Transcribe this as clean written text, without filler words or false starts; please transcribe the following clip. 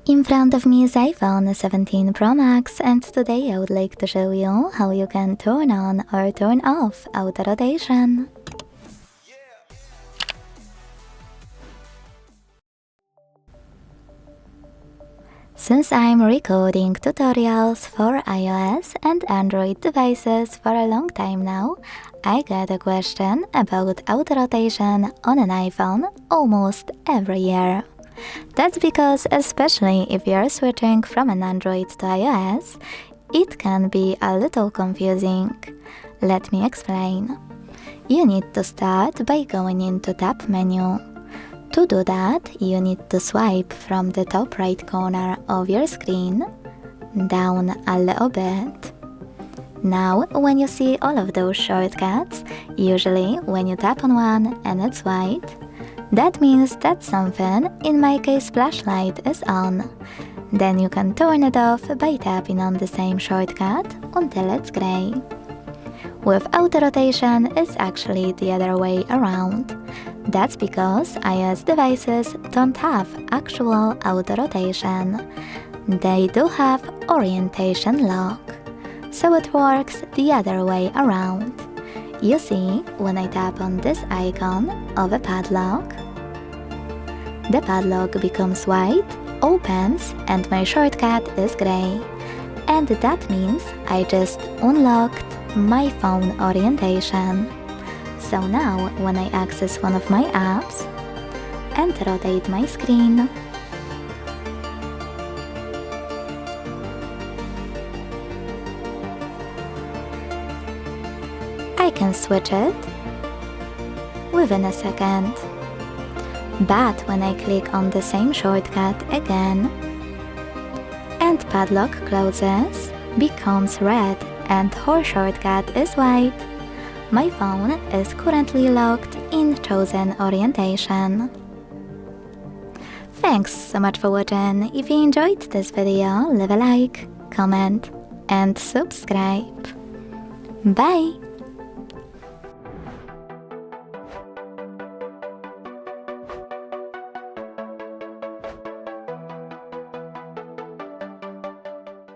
In front of me is iPhone 17 Pro Max, and today I would like to show you how you can turn on or turn off auto rotation. Since I'm recording tutorials for iOS and Android devices for a long time now, I get a question about auto rotation on an iPhone almost every year. That's because, especially if you're switching from an Android to iOS, it can be a little confusing. Let me explain. You need to start by going into Tap menu. To do that, you need to swipe from the top right corner of your screen down a little bit. Now, when you see all of those shortcuts, usually when you tap on one and it's white, that means that something, in my case flashlight, is on. Then you can turn it off by tapping on the same shortcut until it's gray. With auto rotation, it's actually the other way around. That's because iOS devices don't have actual auto rotation. They do have orientation lock. So it works the other way around. You see, when I tap on this icon of a padlock, the padlock becomes white, opens, and my shortcut is gray. And that means I just unlocked my phone orientation. So now, when I access one of my apps and rotate my screen, I can switch it within a second. But when I click on the same shortcut again and padlock closes, becomes red and her shortcut is white, my phone is currently locked in chosen orientation. Thanks so much for watching. If you enjoyed this video, leave a like, comment and subscribe. Bye!